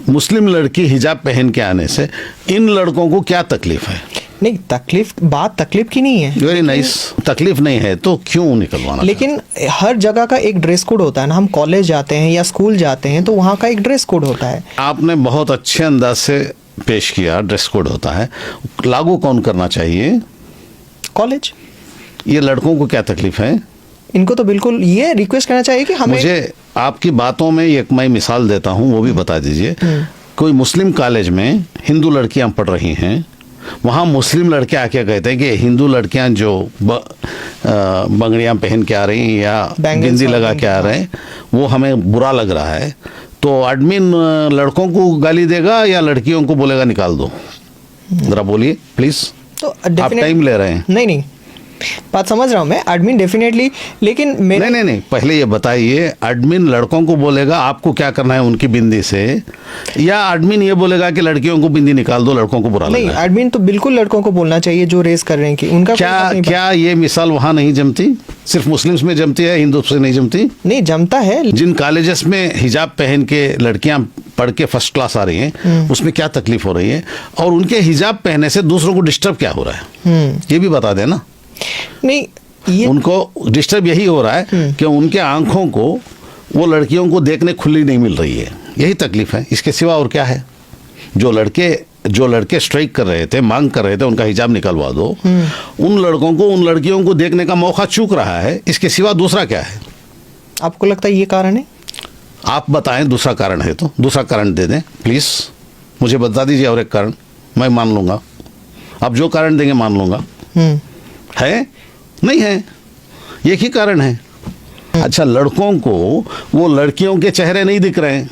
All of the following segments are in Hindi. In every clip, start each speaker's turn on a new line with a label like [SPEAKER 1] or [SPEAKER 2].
[SPEAKER 1] मुस्लिम लड़की हिजाब पहन के आने से इन लड़कों को क्या तकलीफ है?
[SPEAKER 2] नहीं, बात तकलीफ की नहीं है।
[SPEAKER 1] वेरी नाइस, तकलीफ नहीं है तो क्यों निकलवाना?
[SPEAKER 2] लेकिन हर जगह का एक ड्रेस कोड होता है ना। हम कॉलेज जाते हैं या स्कूल जाते हैं तो वहाँ का एक ड्रेस कोड होता है।
[SPEAKER 1] आपने बहुत अच्छे अंदाज से पेश किया, ड्रेस कोड होता है, लागू कौन करना चाहिए?
[SPEAKER 2] कॉलेज।
[SPEAKER 1] ये लड़कों को क्या तकलीफ है?
[SPEAKER 2] इनको तो बिल्कुल ये रिक्वेस्ट करना चाहिए कि हमें।
[SPEAKER 1] मुझे आपकी बातों में एक मैं मिसाल देता हूँ, वो भी बता दीजिए। कोई मुस्लिम कॉलेज में हिंदू लड़कियां पढ़ रही हैं, वहाँ मुस्लिम लड़के आके कहते हैं कि हिंदू लड़कियां जो बंगड़ियां पहन के आ रही हैं या बिंदी लगा के आ रहे हैं, वो हमें बुरा लग रहा है, तो एडमिन लड़कों को गाली देगा या लड़कियों को बोलेगा निकाल दो? जरा बोलिए प्लीज।
[SPEAKER 2] तो
[SPEAKER 1] आप टाइम ले रहे हैं।
[SPEAKER 2] नहीं, बात समझ रहा हूँ मैं, एडमिन डेफिनेटली, लेकिन मेरे
[SPEAKER 1] नहीं, पहले ये बताइए, एडमिन लड़कों को बोलेगा आपको क्या करना है उनकी बिंदी से, या एडमिन ये बोलेगा कि लड़कियों को बिंदी निकाल दो, लड़कों को बुरा
[SPEAKER 2] नहीं,
[SPEAKER 1] लगा?
[SPEAKER 2] एडमिन तो बिल्कुल लड़कों को बोलना चाहिए जो रेस कर रहे हैं कि उनका
[SPEAKER 1] क्या ये मिसाल वहाँ नहीं जमती? सिर्फ मुस्लिम्स में जमती है, हिंदू से नहीं जमती?
[SPEAKER 2] नहीं, जमता है।
[SPEAKER 1] जिन कॉलेजेस में हिजाब पहन के लड़कियां पढ़ के फर्स्ट क्लास आ रही हैं, उसमें क्या तकलीफ हो रही है, और उनके हिजाब पहनने से दूसरों को डिस्टर्ब क्या हो रहा है, ये भी बता देना।
[SPEAKER 2] नहीं, ये
[SPEAKER 1] उनको डिस्टर्ब यही हो रहा है कि उनके आंखों को वो लड़कियों को देखने खुली नहीं मिल रही है, यही तकलीफ है। इसके सिवा और क्या है? जो लड़के स्ट्राइक कर रहे थे, मांग कर रहे थे उनका हिजाब निकलवा दो, उन लड़कों को, उन लड़कियों को देखने का मौका चूक रहा है। इसके सिवा दूसरा क्या है?
[SPEAKER 2] आपको लगता है ये कारण है?
[SPEAKER 1] आप बताएं, दूसरा कारण है तो दूसरा कारण दे दें प्लीज, मुझे बता दीजिए और एक कारण, मैं मान लूंगा। आप जो कारण देंगे मान लूंगा। है? नहीं है, एक ही कारण है। अच्छा, लड़कों को वो लड़कियों के चेहरे नहीं दिख रहे हैं।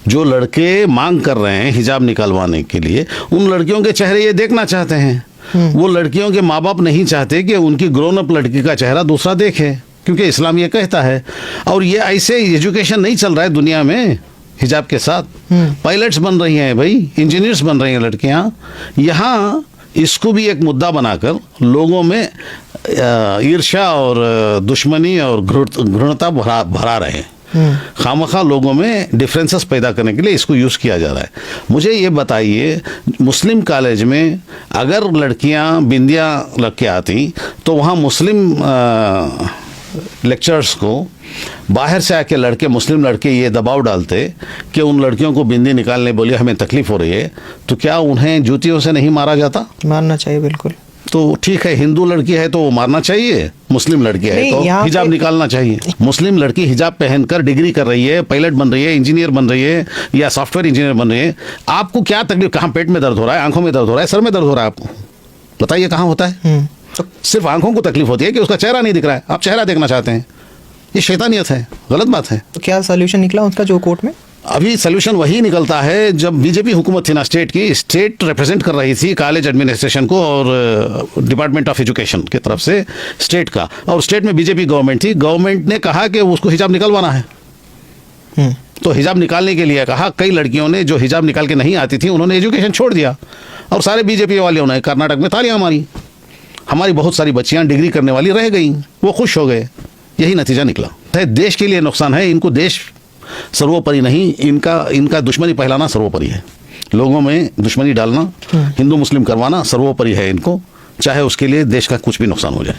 [SPEAKER 1] जो लड़के मांग कर रहे हैं हिजाब निकलवाने के लिए, उन लड़कियों के चेहरे ये देखना चाहते हैं। वो लड़कियों के माँ बाप नहीं चाहते कि उनकी ग्रोन अप लड़की का चेहरा दूसरा देखे, क्योंकि इस्लाम ये कहता है। और ये ऐसे एजुकेशन नहीं चल रहा है दुनिया में हिजाब के साथ। पायलट्स बन रही हैं भाई, इंजीनियर्स बन रही हैं लड़कियां। यहाँ इसको भी एक मुद्दा बनाकर लोगों में ईर्ष्या और दुश्मनी और घृणता भरा रहे हैं। खामखा लोगों में डिफरेंसेस पैदा करने के लिए इसको यूज़ किया जा रहा है। मुझे ये बताइए, मुस्लिम कॉलेज में अगर लड़कियां बिंदियां लग के आती तो वहाँ मुस्लिम लेक्चरर्स को बाहर से आके लड़के, मुस्लिम लड़के ये दबाव डालते कि उन लड़कियों को बिंदी निकालने बोलिए, हमें तकलीफ हो रही है, तो क्या उन्हें जूतियों से नहीं मारा जाता?
[SPEAKER 2] मारना चाहिए बिल्कुल।
[SPEAKER 1] तो ठीक है, हिंदू लड़की है तो वो मारना चाहिए, मुस्लिम लड़की है तो हिजाब निकालना चाहिए। मुस्लिम लड़की हिजाब पहनकर डिग्री कर रही है, पायलट बन रही है, इंजीनियर बन रही है या सॉफ्टवेयर इंजीनियर बन रही है, आपको क्या तकलीफ? कहाँ पेट में दर्द हो रहा है, आंखों में दर्द हो रहा है, सर में दर्द हो रहा है, आपको बताइए कहाँ होता है? सिर्फ आंखों को तकलीफ होती है कि उसका चेहरा नहीं दिख रहा है, आप चेहरा देखना चाहते हैं। ये शैतानियत है, गलत बात है।
[SPEAKER 2] तो क्या सोल्यूशन निकला उसका जो कोर्ट में?
[SPEAKER 1] अभी सोल्यूशन वही निकलता है, जब बीजेपी हुकूमत थी ना, स्टेट रिप्रेजेंट कर रही थी कॉलेज एडमिनिस्ट्रेशन को और डिपार्टमेंट ऑफ एजुकेशन की तरफ से स्टेट का, और स्टेट में बीजेपी गवर्नमेंट थी। गवर्नमेंट ने कहा कि उसको हिजाब निकलवाना है। तो हिजाब निकालने के लिए कहा, कई लड़कियों ने जो हिजाब निकाल के नहीं आती थी उन्होंने एजुकेशन छोड़ दिया, और सारे बीजेपी वाले उन्होंने कर्नाटक में तालियां मारी। हमारी बहुत सारी बच्चियां डिग्री करने वाली रह गई, वो खुश हो गए। यही नतीजा निकला है। देश के लिए नुकसान है, इनको देश सर्वोपरि नहीं, इनका दुश्मनी फैलाना सर्वोपरि है। लोगों में दुश्मनी डालना, हिंदू मुस्लिम करवाना सर्वोपरि है इनको, चाहे उसके लिए देश का कुछ भी नुकसान हो जाए।